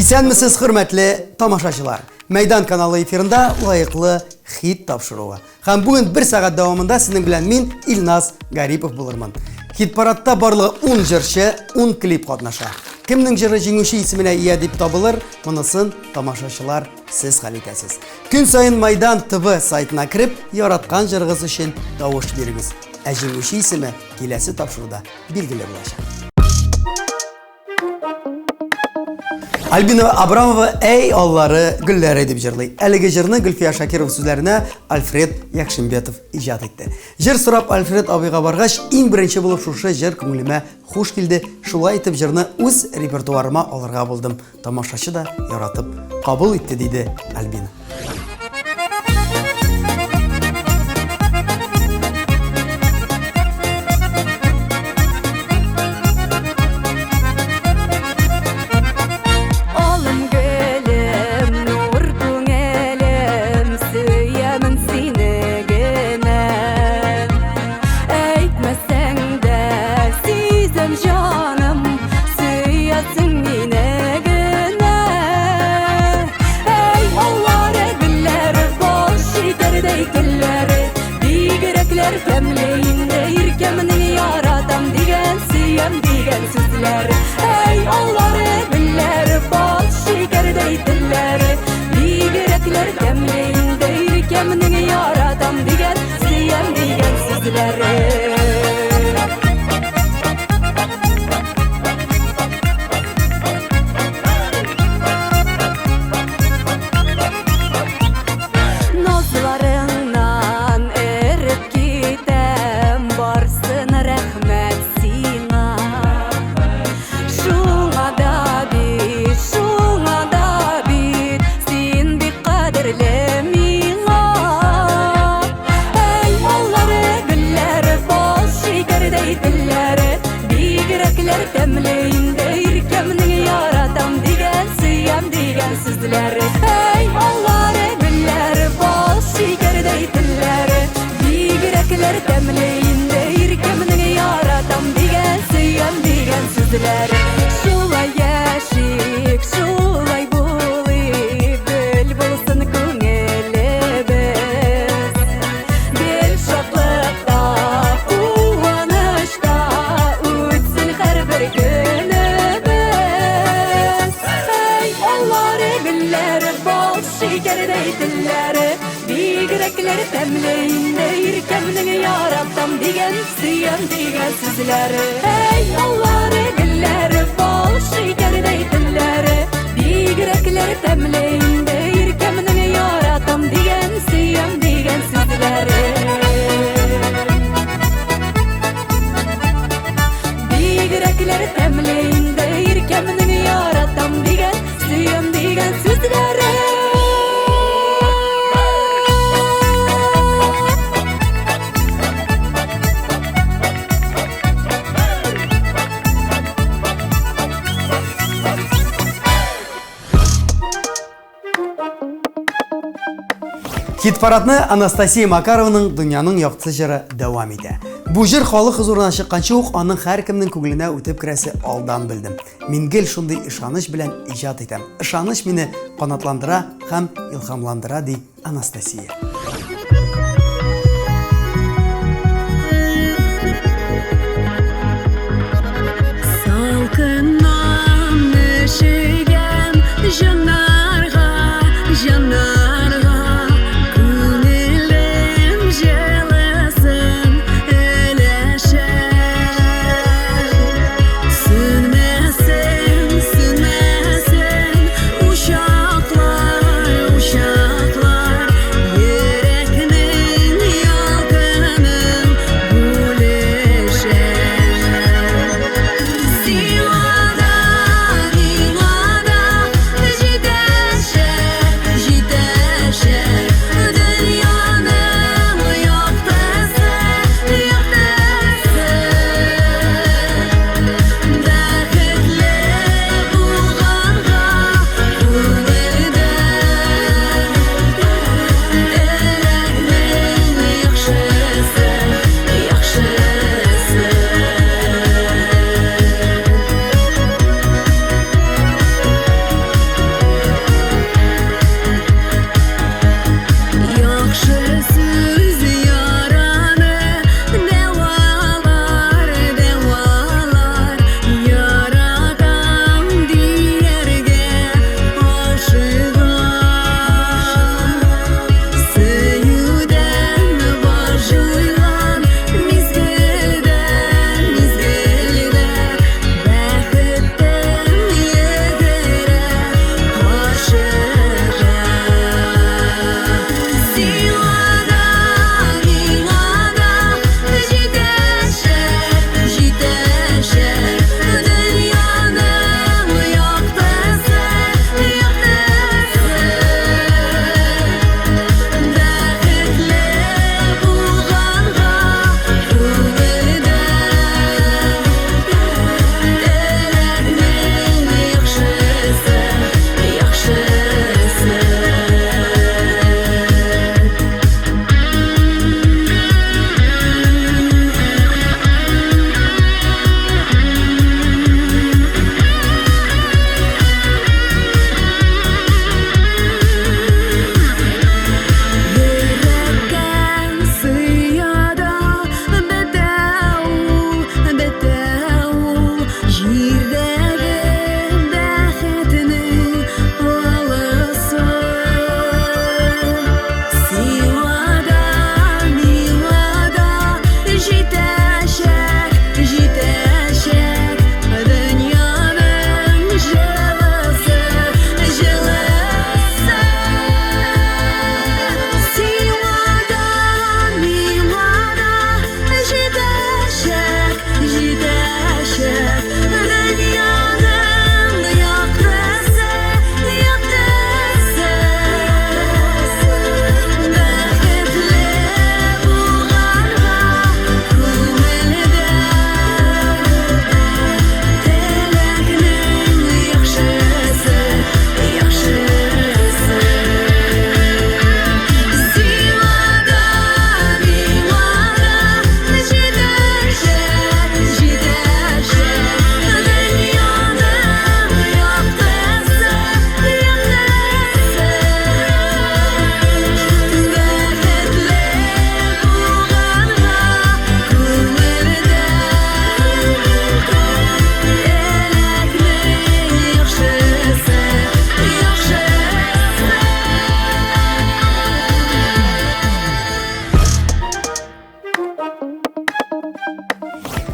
Исәнмесез, хөрмәтле тамашачылар. Мәйдан каналы эфирында лайыклы хит тапшыруы. Һәм бүген 1 сәгать дәвамында сезнең белән мин Илназ Гарипов булырмын. Хит парадта барлыгы 10 җырчы, 10 клип катнаша. Кемнең җыры җиңүче исеменә ия дип табылыр, монысын тамашачылар сез хәл итәсез. Көн сайын Мәйдан ТВ сайтына кирип, яраткан җырыгыз өчен тавыш бирегез. Ә җиңүче исеме киләсе тапшыруда билгеле булачак. Альбина Абрамова «Эй аллары гөлләре» дип җырлый. Әлеге җырны Гөлфия Шакирова сүзләренә Альфред Якшинбетов иҗат итте. Җыр сорап Альфред абыйга баргач, иң беренче булып шушы җыр күңелемә хуш килде. Шулай итеп җырны үз репертуарыма алырга булдым. Тамашачы да яратып кабул итте, диде Альбина. Ey Allah'ı biller bal şekerdey dilleri Bigerekler kemleyinde irkemini yaratam digen Siyem digen sizleri Nazlarından erip gitem Varsın rahmet Temleyinde irkemini yaratam digen siyem digen sizleri Ey Allah'ı biller bal şekerdey dilleri Bigerekler temleyinde irkemini yaratam digen siyem digen sizleri Şulay yaşik şulay bulayıp bel bulsun köngülebez Bel şaklıkta uvanışta uçsun her bir günümüz Ey Allah'ı biller bal şekerdey dilleri Bigerekler temleyinde irkemini yaratam digen siyem digen sizleri Ey Allah'ı biller bal şekerdey dilleri Bigerekler temleyinde irkemini yaratam digen siyem digen sizleri Bigerekler temleyinde irkemini yaratam digen siyem digen sizleri Хит парадны Анастасия Макарованың «Дөньяның якты җыры» дәвам итә. Бу җыр халык хузурына чыкканчы ук аның һәркемнең күңеленә үтеп керәсе алдан белдем. Мин гел шундый ышаныч белән иҗат итәм. Ышаныч мине канатландыра һәм илһамландыра, ди Анастасия. Салкыннан өшегән җаннарга, җаннарга Uşaklar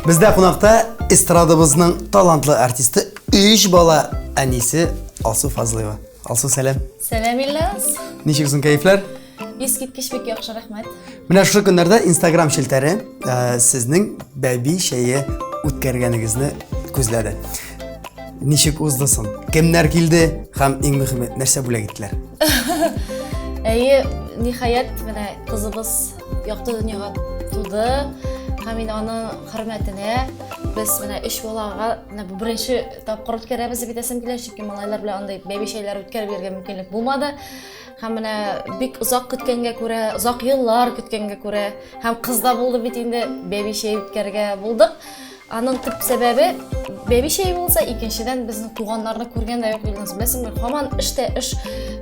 Бездә кунакта эстрадабызның талантлы артисты 3 бала әнисе Алсу Фазлыева. Алсу, сәлам. Сәлам Ильяс. Ничексең, кайфлар? Искиткеч бик яхшы, рәхмәт. Менә шушы көннәрдә Instagram шелтәре сезнең бәби шәйе үткәргәнегезне күзләде. Ничек узды соң? Кемнәр килде һәм иң мөһиме нәрсә бүләк иттеләр? Әйе, ниһаять, менә кызыбыз якты дөньяга туды. Һәм инде аның хөрмәтенә без менә 3 балага менә бу беренче тапкыр үткәрәбез дип әйтәсем килә, чөнки малайлар белән андай бәби шәйләр үткәреп биргән мөмкинлек булмады. Һәм менә бик озак көткәнгә күрә, озак еллар көткәнгә күрә, һәм кызда булды бит инде бәби шәй үткәргә булдык. Аның төп сәбәбе бәби шәй булса, икенчедән безнең туганнарны күргән дә юк, беләсеңме? Һаман эштә эш,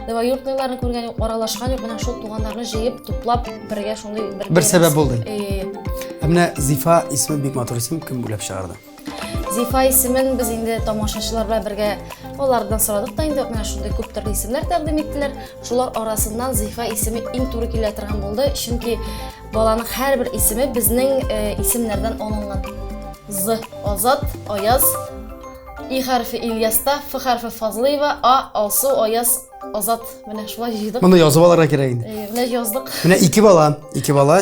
двоюродныйларны күргән юк, аралашкан юк, менә шул туганнарны җыеп, туплап бергә шундый Бер сәбәп булды. Э, Менә Зифа исме бик матур исем, кем бүләп чыгарды? Зифа исемен без инде тамашачылар белән бергә алардан сорадык та инде менә шундый күп төрле исемнәр тәкъдим иттеләр. Шулар арасыннан Зифа исеме иң туры килә торган булды, чөнки баланың һәрбер исеме безнең исемнәрдән алынган. З Азат, Аяз, И хәрфе Ильяста, Ф хәрфе Фазлыева, А Алсу, Аяз, Азат. Менә шулай җыйдык. Моны язып алырга кирәк инде. Менә яздык. Менә 2 бала,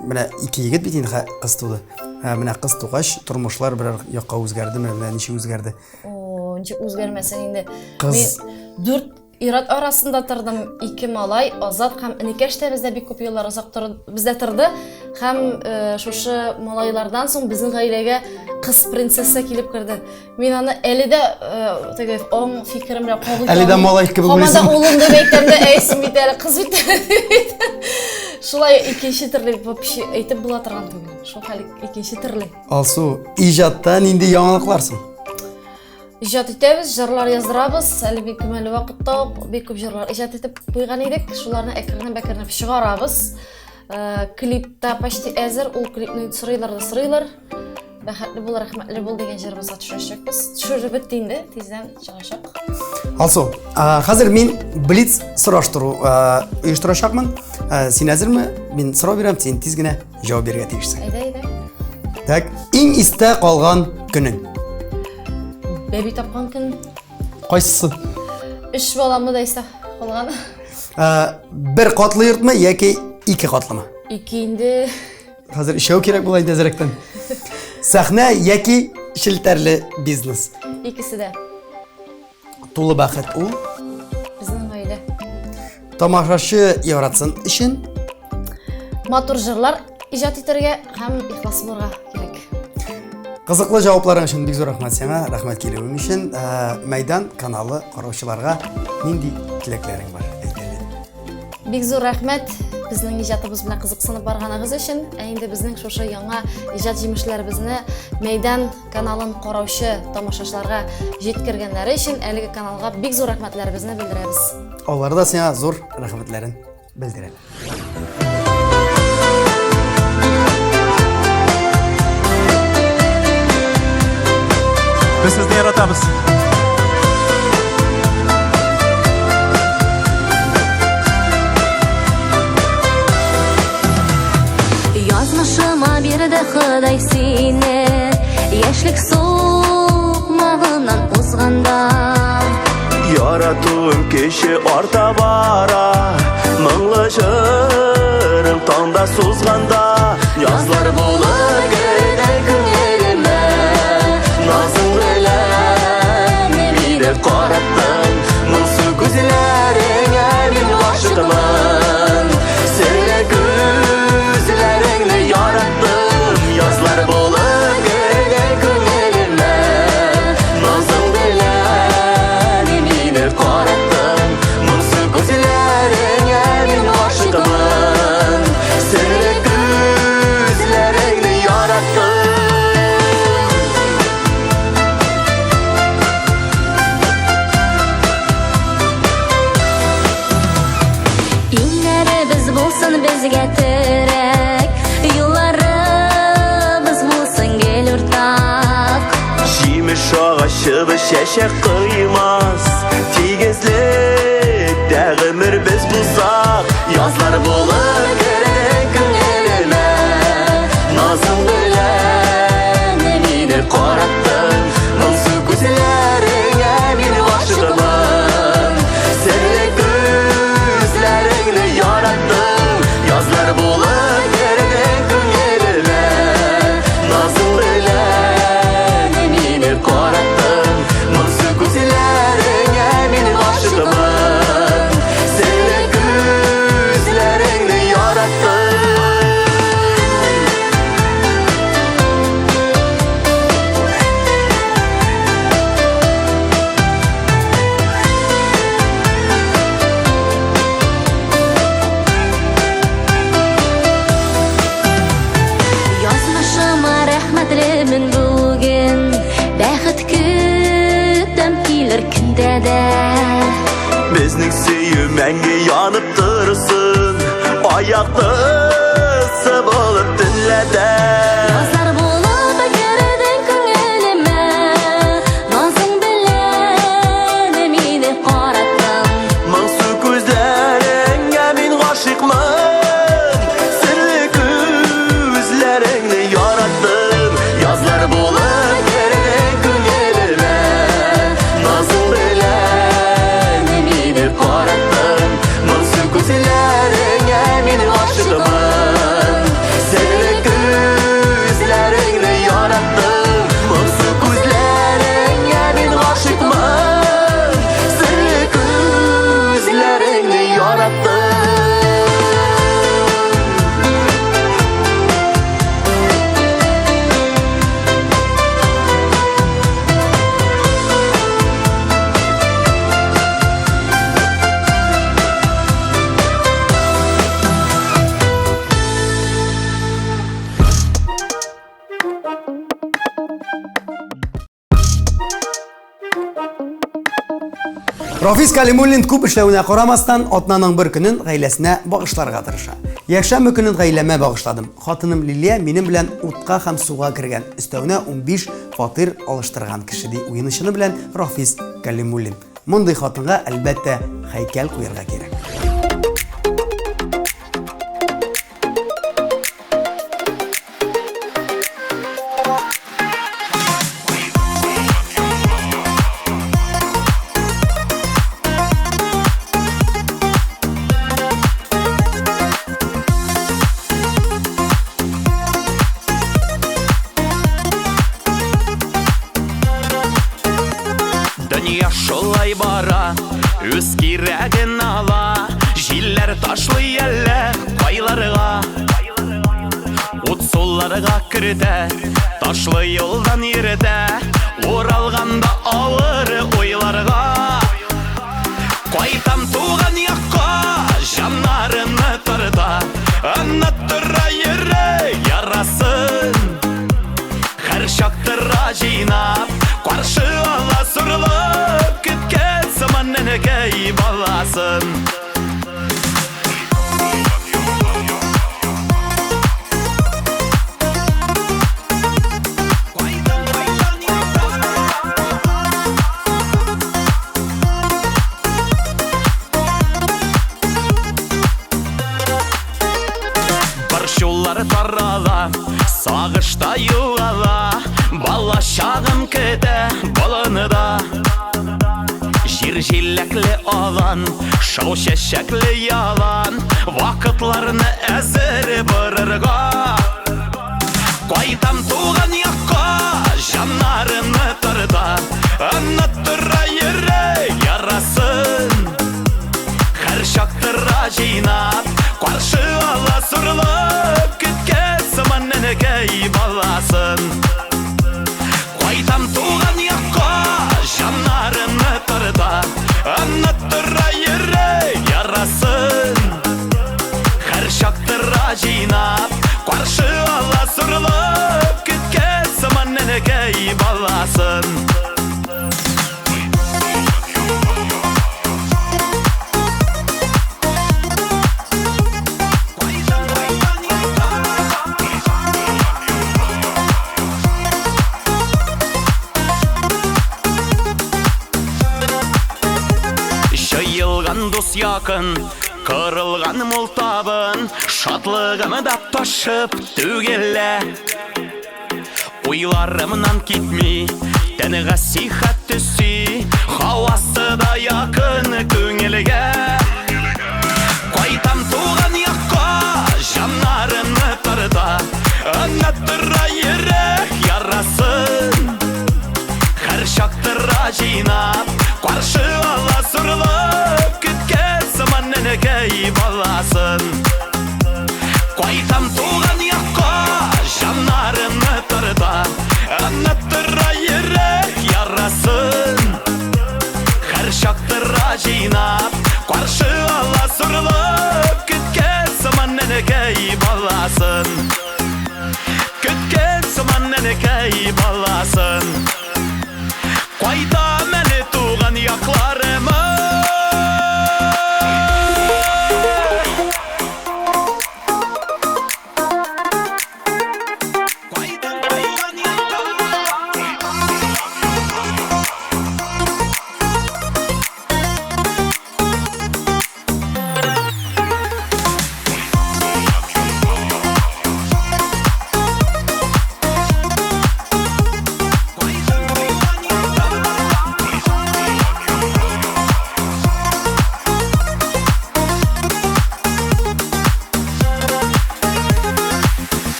менә 2 егет бит инде кыз туды. Менә кыз тугач тормышлар бер якка үзгәрдеме, менә ничек үзгәрде? О, ничек үзгәрмәсен инде. Кыз- Мен 4 ир-ат арасында тордым, 2 малай, Азат һәм Инекәш тә бездә бик күп еллар озак бездә торды. Һәм шушы малайлардан соң безнең гаиләгә кыз принцесса килеп керде. Мин аны әле дә теге оң фикерем белән кабул итәм. Әле дә малай кебек Һаман да уйлыйсың. улым дип әйтәм дә, әйсем бит әле кыз бит. Шулай икенче төрле вообще әйтеп була торган түгел. Шул хәл икенче төрле. Алсу, иҗатта нинди яңалыкларсың? Иҗат итәбез, җырлар яздырабыз. Әле бик күңелле вакытта бик күп җырлар иҗат итеп куйган идек. Шуларны әкрен-бәкрен чыгарабыз. Клипта почти әзер, ул клипны сырыйлар. Бәхетле бул, рәхмәтле бул дигән җырыбызга төшәчәкбез. Төшереп бетте инде, тиздән чыгачак. Алсу, хәзер мин блиц сораштыру оештырачакмын. Син әзерме? Мин сорау бирәм, син тиз генә җавап бирергә тиешсең. Әйдә. Так, иң истә калган көнең. Бәби тапкан көн Кайсысы? 3 баламны да истә калган. Бер катлы йортмы яки 2 катлымы? 2 инде. Хәзер ишәү кирәк була инде әзрәктән. Сәхнә яки шелтәрле бизнес? Икесе дә Тулы бәхет ул. безнең гаилә. Тамашачы яратсын өчен Матур җырлар иҗат итәргә һәм ихлас булырга кирәк. кызыклы җавапларың өчен бик зур рәхмәт сиңа. Рәхмәт килүең өчен. Мәйдан каналы караучыларга нинди теләкләрең бар? Әйтәле. Бик зур рәхмәт безнең иҗатыбыз белән кызыксынып барганыгыз өчен. Инде безнең шушы яңа иҗат җимешләребезне Мәйдан каналын караучы тамашачыларга җиткергәннәре өчен әлеге каналга бик зур рәхмәтләребезне белдерәбез. Алар да сиңа зур рәхмәтләрен белдерәләр. Biz sizni yaratamiz. Yazmışıma bir de Xuday seni Яшьлек soğumağından uzganda Yaratığım keşi orta bara Mыңлы жырым таңда сузғанда Yazlar bulur gönül күңеліме Назың біләм Мені қараттың Мұңсу көзлеріңе мен ғашығымын Сені көзлеріңді яраттым Yazlar bulur gönül күңеліме Назың біләм Мені қараттың Мұңсу көзлеріңе мен ғашығымын Сені көзлеріңді яраттым İnlərimiz bulsun bizgə tərək Yollarımız bulsun gel ortaq Жеміс ағашыбы шәшек қоймас Тегізлік тәғімір біз бұлсақ Язлар болып көрдің күңеліме Назың біләм dursun ayaklısı bulup dinlede Yazlar bulup girdin köngülüme Nazın bilen meni qarattın Mıngsu gözleringə min aşıqman Sirli gözleringni yarattım Yazlar bulup girdin köngülüme Nazın bilen meni qarattın Mıngsu gözleringə min aşıqman Sirli gözleringni yarattım Mıngsu gözleringə min aşıqman Sirli gözleringni yarattım Рафис Калимуллин күп эшләвенә карамастан атнаның бер көнен гаиләсенә багышларга тырыша. Якшәмбе көнен гаиләмә багышладым. Хатыным Лилия минем белән утка һәм суга кергән. Өстәвенә 15 фатир алыштырган кеше ди уенчыны белән Рафис Калимуллин. Мондый хатынга әлбәттә һәйкәл куярга кирәк. Dünya şolay bara, öz kirəgin ala Jiller taşlı yələ qaylarığa Ot sollarığa kirdə, taşlı yoldan yerdə Oralğanda ağır oylarığa Qaytam tuğan yaqqa, janlarını tarda Anlattıra yere yarasın Hər şaqtıra jinab Qarşı ala sürülüp Kütken zaman nenegey balasın Barşulları tarala Sağışta yuvala Bala şağım kede balını da Jir jillekli alan Şau şeşekli yalan Vakıtlarını əzir bırırga Qaytam tuğan yaqqa Janlarını tarda Anlattıra yere yarasın Hər şaqtıra jinab Qarşı ala sürülüp Kütken zaman nenegey balasın Qaytam tuğan yaqqa Janlarını tarda Anlattıra yere yarasın Hər şaqtıra jinab Qarşı ala sürülüp Kütken zaman nenegey balasın Жайылған дос якын, кырылған мол табын Шатлығымы да ташып түгелі Уйларымнан кетмей, тәніға сихат түсі Хауасы да якын көңілге Qaytam tuğan yaqqa, janlarını tarda Anlattıra yere yarasın Hər şaqtıra jinab Qarşı ala sürülüp Kütken zaman nenegey balasın Qaytam tuğan yaqqa Janlarını tarda Anlattıra yere yarasın Hər şaqtıra jinab Qarşı ala sürülüp Kütken zaman nenegey balasın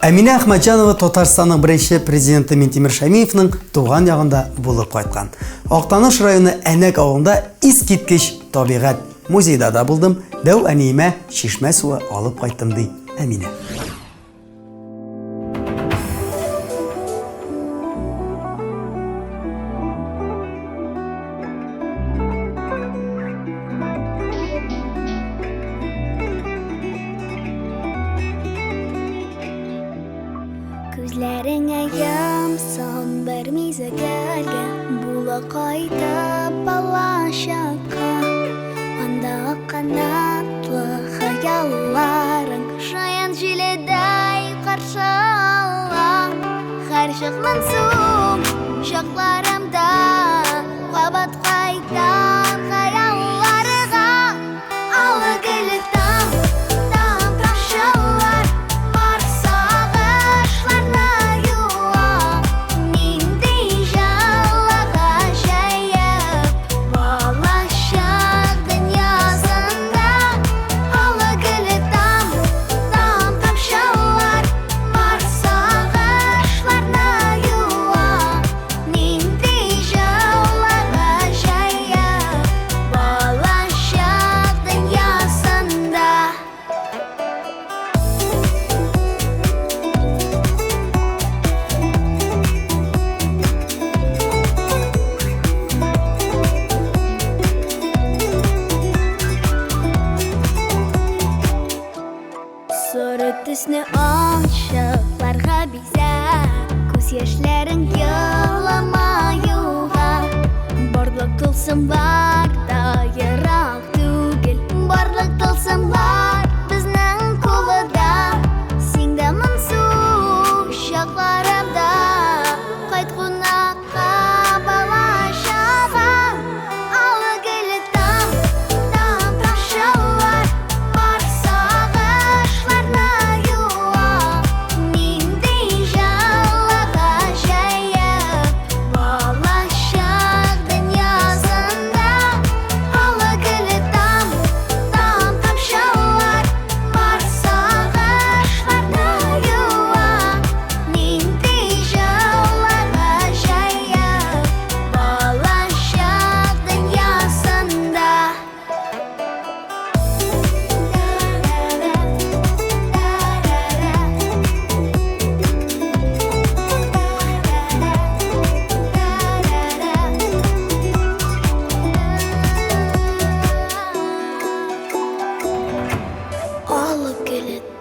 Әминә Ахмаджанова Татарстанның беренче президенты Минтимер Шәймиевнең туган ягында булып кайткан. Актаныш районы Әнәк авылында искиткеч табигать музейда да булдым. Дәү әниемә чишмә суы алып кайттым ди Әминә. Күзләреңә ямсан бер мизгелгә була кайтып балачакка. Анда канатлы хыялларың шаян җиледәй каршы ала. Һәр чакның соң чакларымда кабат кайтам хыялларга. Ала килеп Төсне ачыкларга бизәк, күз яшьләрең еламаюга. Барлык тылсым бар да ерак түгел, барлык тылсым бар безнең кулыда. Син дә моңсу чакларымда кайт кунакка балачага. Алы гөле там тамшалар бар сагышларны.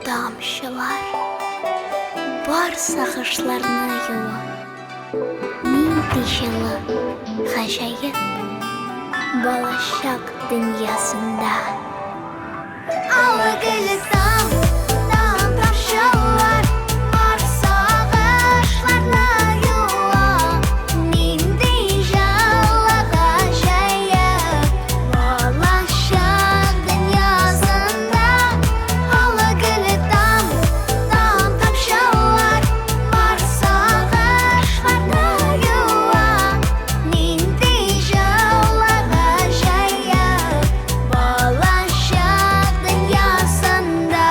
Тамшылар бар сагышларны юа. Нинди җылы, гаҗәеп балачак дөньясында. Алы гөле тамшылар бар сагышларны юа. Нинди җылы, гаҗәеп балачак дөньясында. Алы гөле тамшылар бар сагышларны юа. Нинди җылы, гаҗәеп балачак дөньясында.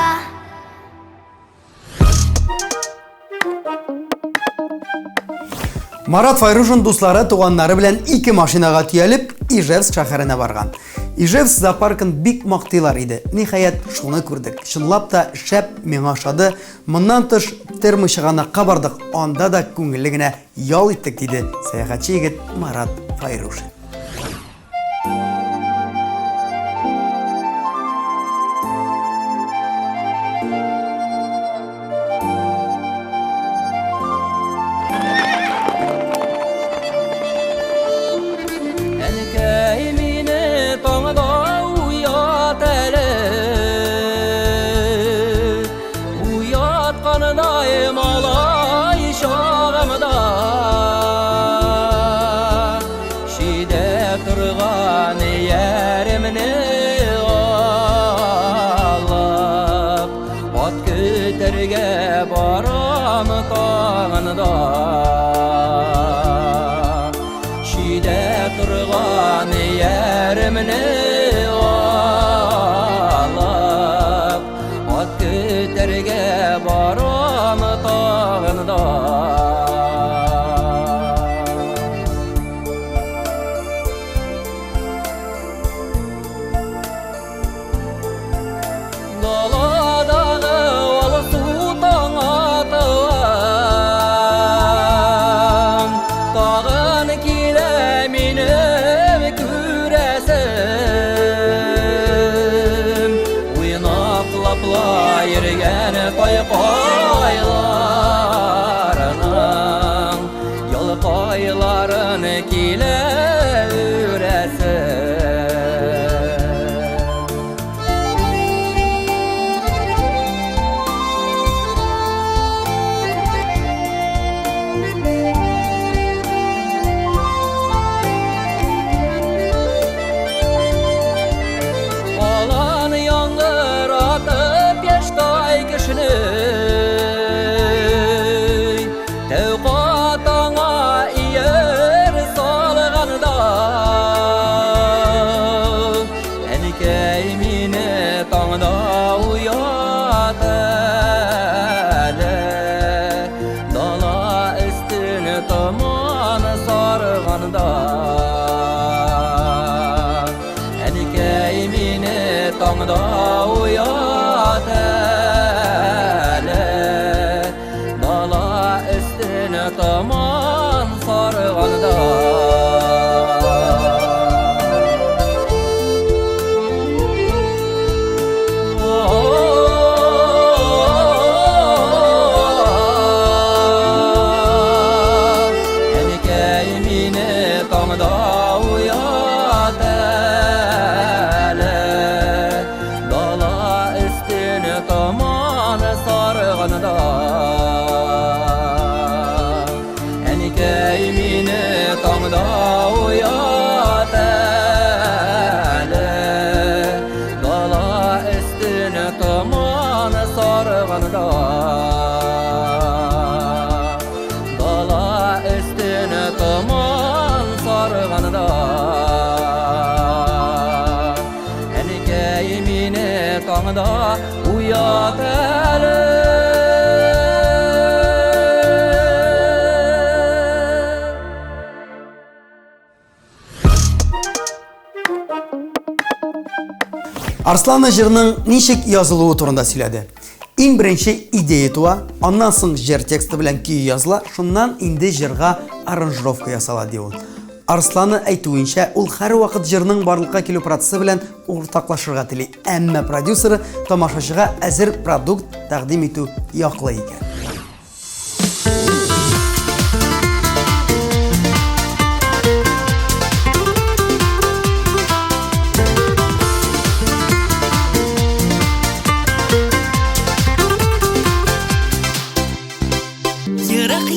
Марат Файрушин дуслары туганнары белән 2 машинага төялеп Ижевск шәһәренә барган. Ижевск зоопаркын бик мактыйлар иде. Ниһаять шуны күрдек. Чынлап та шәп миңа ошады. Моннан тыш термичыганакка бардык. Анда да күңелле генә ял иттек диде сәяхәтче егет Марат Файрушин. Alab, at küterge baram yürgen toy koylarının yol koyların kile üresin. Arslan jırının nişik yazılığı turunda söyledi. En birinci ideya tuğa, ondan soň jır teksti bilen köy yazıla, şundan indi jırga aranjirovka yasala diyor. Arslan'ı aytуынча, ул һәр вакыт jırның барлыкка килү процессы белән уртаклашырга тели. Әмма продюсеры тамашачыга әзер продукт тәкъдим итү яклы икән.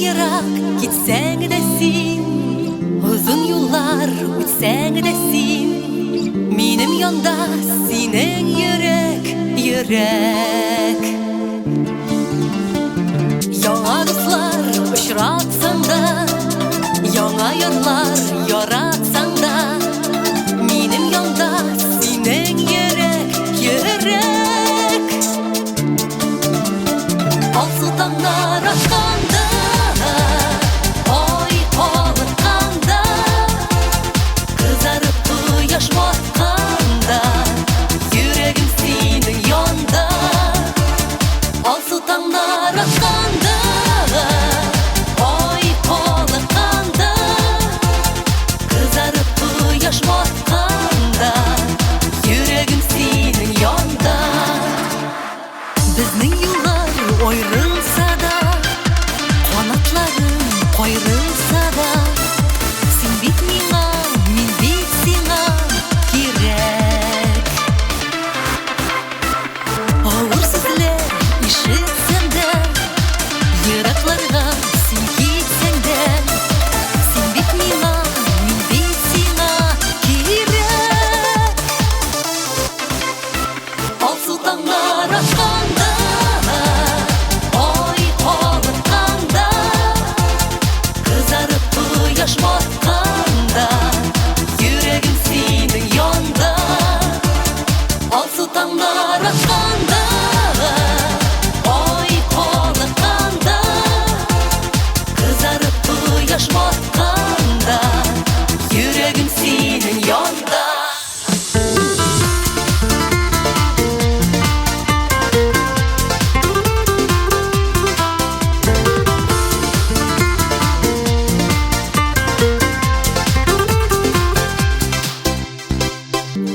Yırak gitsen de sin, uzun yollar ütseng de sin. Minim yanda sinen yürek. Яңа дуслар очратсаң да, яңа йырлар яратсаң да, минем янда синең йөрәк. Алсу таңнар атканда, ай калыкканда, кызарып кояш батканда, йөрәгем синең янда. Алсу таңнар атканда, ай калыкканда, кызарып кояш батканда, йөрәгем синең янда. Безнең юллар аерылса да, канатларым кайрылса да, син бит миңа, мин бит сиңа кирәк. Авыр сүзләр ишетсәм дә, еракларга син китсәң дә, син бит миңа, мин бит сиңа кирәк. Алсу таңнар атканда, ай калыкканда, кызарып кояш батканда, йөрәгем синең янда. Алсу таңнар атканда, ай калыкканда, кызарып кояш батканда, йөрәгем синең янда.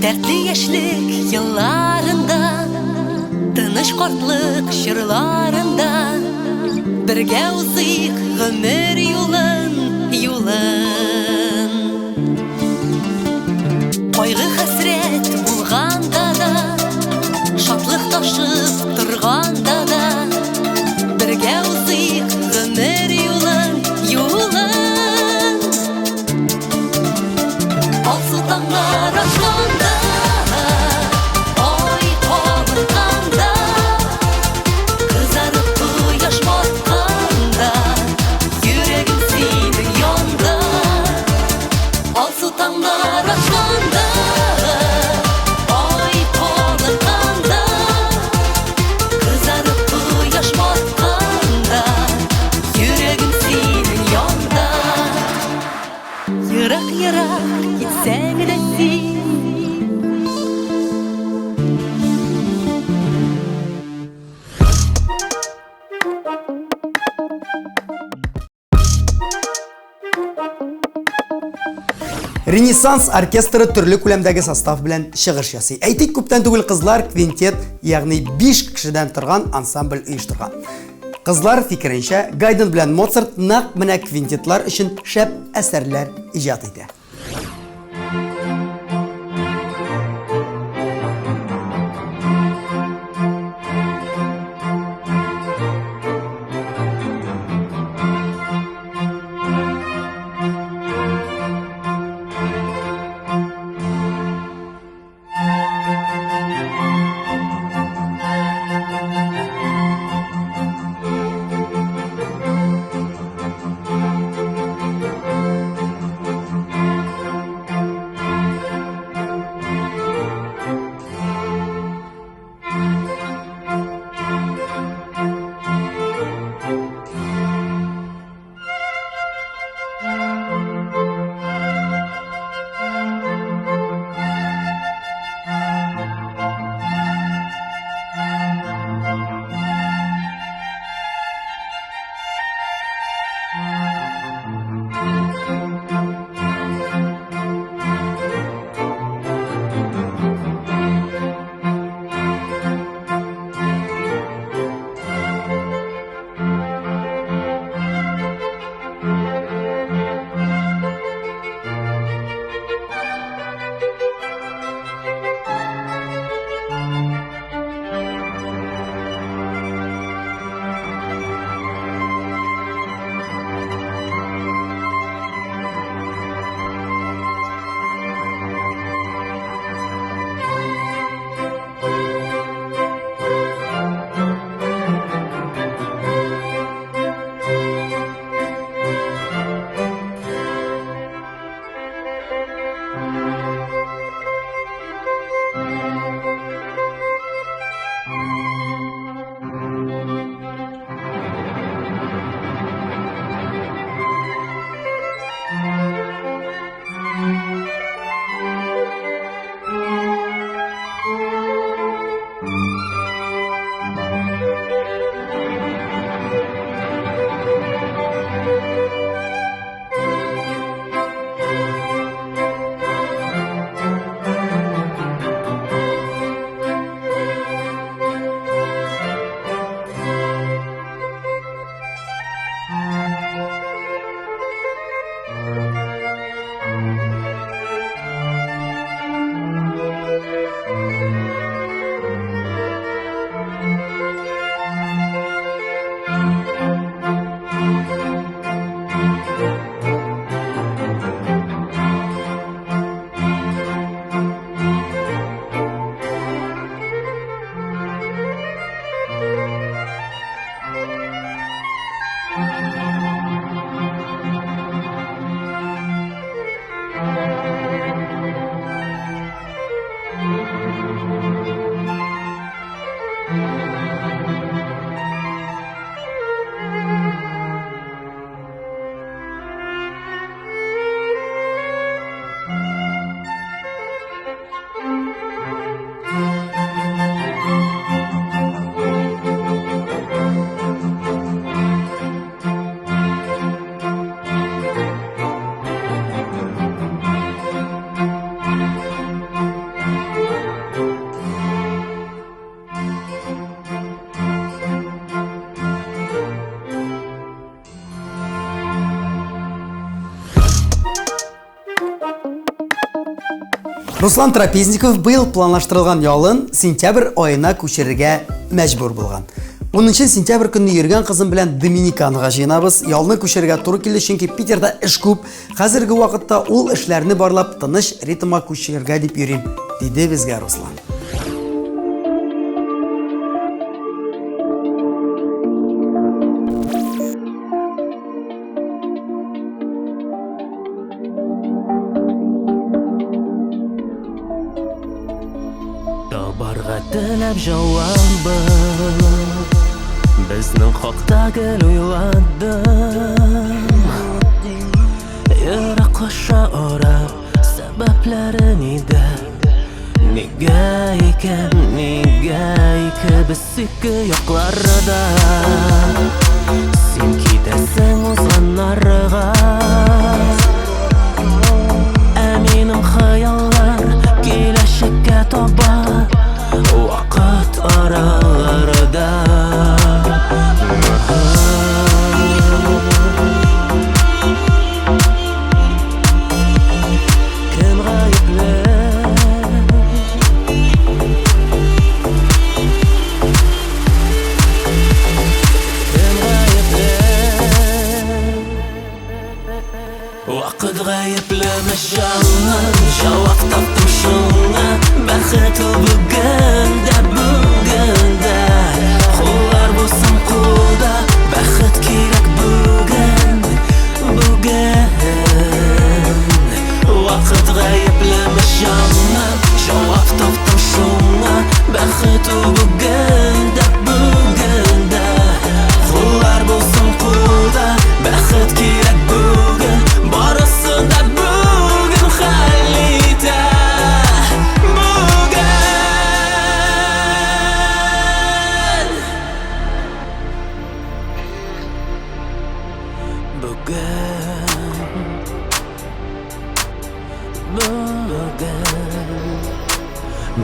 Дәртле яшьлек елларында Тыныч картлык чырларында бергә узыйк гомер юлын, юлын. Кайгы хәсрәт булганда да, шатлык ташып торганда да, бергә узыйк гомер юлын, юлын. Алсу таңнар ашланда, ай кабытканда, кызарып кояш батканда, йөрәгем синең янда. Алсу таңнар ашланда, ай кабытканда, кызарып кояш батканда, йөрәгем синең янда. Ерак-ерак китсәң дә син, Ренессанс оркестры төрле күләмдәге состав белән чыгыш ясый. Әйтик, күптән түгел кызлар квинтет, ягъни 5 кешедән торган ансамбль оештырган. Кызлар фикеренчә, Гайден белән Моцарт нәкъ менә квинтетлар өчен шәп әсәрләр иҗат итә. Руслан Трапезников быел планлаштырылган ялын сентябрь айына күчерергә мәҗбүр булган. 10 сентябрь көнне йөргән кызым белән Доминиканага җыенабыз. Ялны күчерергә туры килде, чөнки Питерда эш күп. Хәзерге вакытта ул эшләрне барлап тыныч ритмга күчерергә дип йөрим, диде безгә Руслан. Табарга теләп җавабы безнең хакта гел уйладым. Ераклаша ара сәбәпләре нидә? Нигә без ике якларда? Син китәсең узганнарга, ә минем хыяллар киләчәккә таба. Вакыт араларда кем гаепле? Вакыт гаеплеме җаным, җавап таптым шуңа. Бәхет ул бүгендә, куллар булсын кулда. Бәхет кирәк бүген. Вакыт гаеплеме җаным, җавап таптым шуңа. Бәхет ул бүгендә, куллар булсын кулда. Бәхет кирәк бүген. Барысын да бүген хәл итә.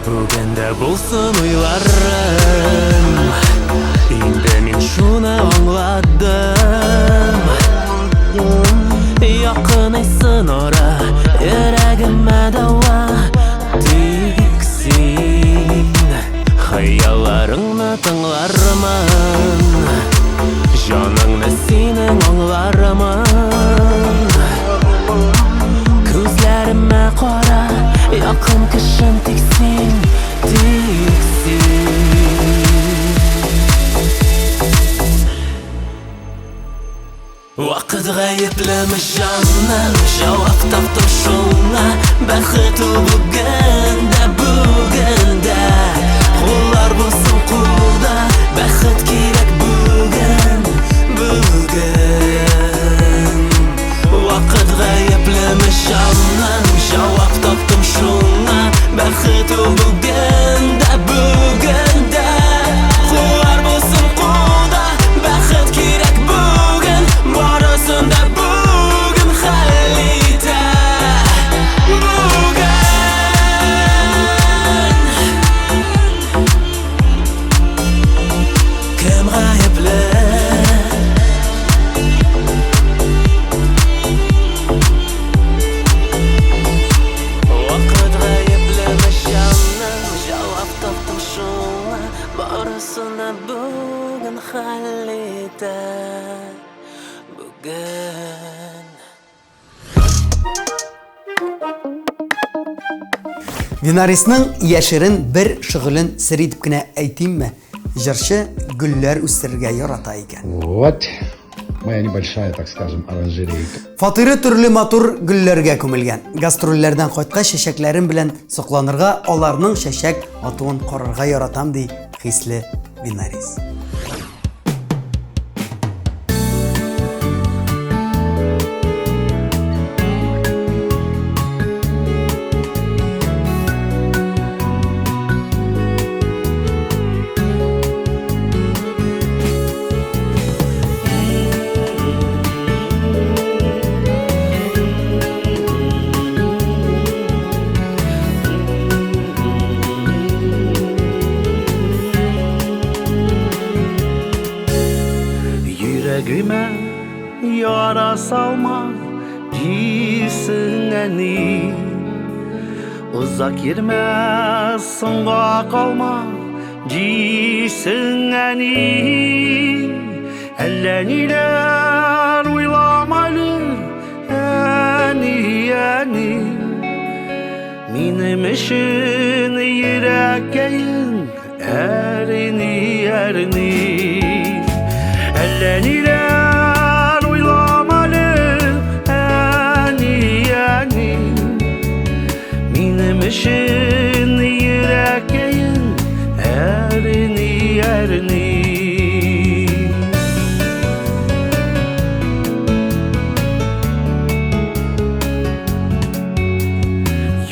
Бүген дә булсын уйларым, инде мин шуны аңладым. Якынайсын ара, йөрәгемә дәва. Тик син хыялларыңны тыңлармын, җаныңны синең аңлармын. Күзләремә кара, якын кешем тик син. Вакыт гаеплеме җаным, җавап таптым шуңа. Бәхет ул бүгендә, куллар булсын кулда. Бәхет кирәк бүген. Вакыт гаеплеме җаным, җавап таптым шуңа. Бәхет ул бүгендә, куллар булсын кулда. Бәхет кирәк бүген. Барысын да бүген хәл итә. Кем гаепле? Вакыт гаеплеме җаным, җавап таптым шуңа. Барысын да бүген хәл итә. Винарисның яшерен бер шөгылен сер итеп кенә әйтимме? Җырчы гөлләр үстерергә ярата икән. Вот моя небольшая, так скажем, оранжерейка. Фатиры төрле матур гөлләргә күмелгән. Гастрольләрдән кайткач чәчәкләрем белән сокланырга, аларның чәчәк атуын карарга яратам ди хисле Винарис. Yürəgimə yara salma, cisin əni. Uzak yerme songa kalma Cisin eni Eller niler uylamalı Eni Minim için yüreğin erini Eller niler uylamalı Eni Minim için yüreğin erini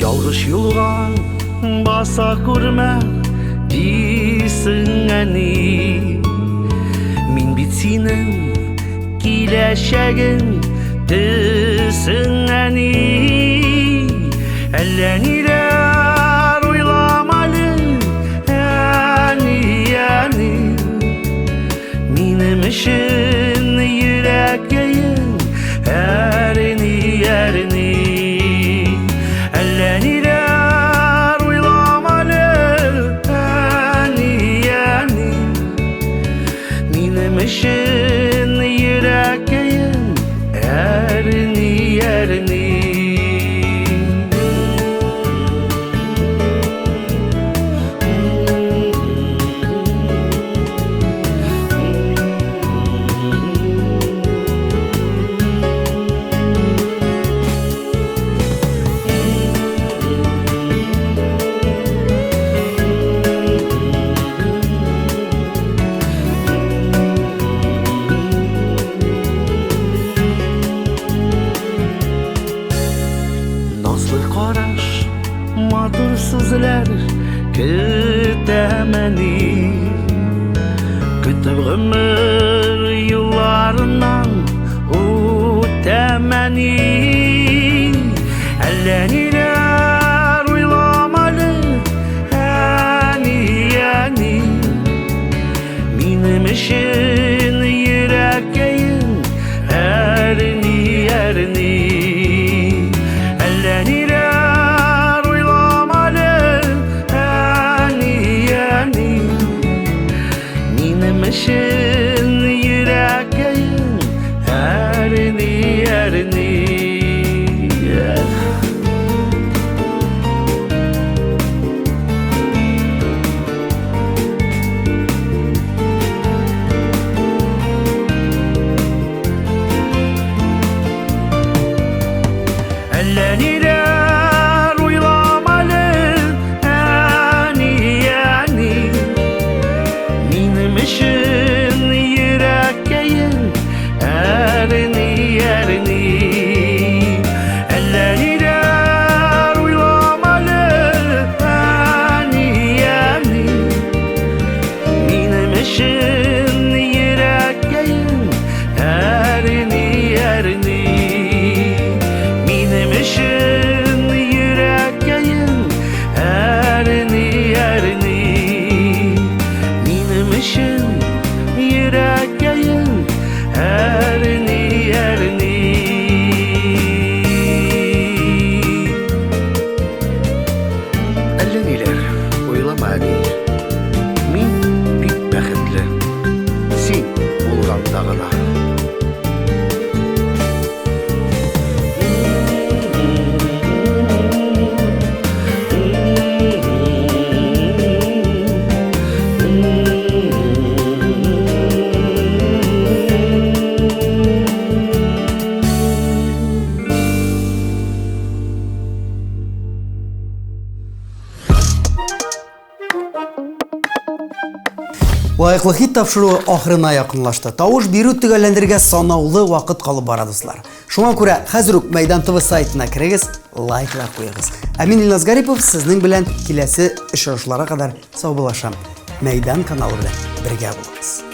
Yalgış yolga basa kurma Disin eni Min bit senin kileşegin Disin eni Eller niler uylamalı Eni Minim için yüreğin erini Eller niler uylamalı Eni Minim için yüreğin erini Nazlı karaş, madur sözler kütemeni Kütüp ömür yıllarından ütemeni Eller niler uylamalı Eni Minim için yüreğin erini Eller niler uylamalı Eni Minim için yüreğin erini Eller niler uylamalı Eni Minim için yüreğin erini Eller niler uylamalı Eni Minim için yüreğin erini Minim için yüreğin erini Minim için yüreğin erini Eller niler uylamalı Min bit bäxetli Sen bulgandagına Лайыклы хит тапшыруы ахырына якынлашты. Тавыш бирү төгәлләндергә санаулы вакыт калып бара дуслар. Шуңа күрә хәзер үк Мәйдан ТВ сайтына кирегез, лайклар куегыз. Ә мин Илназ Гарипов сезнең белән киләсе очрашуларга кадәр сау булашам. Мәйдан каналы белән бергә булыгыз.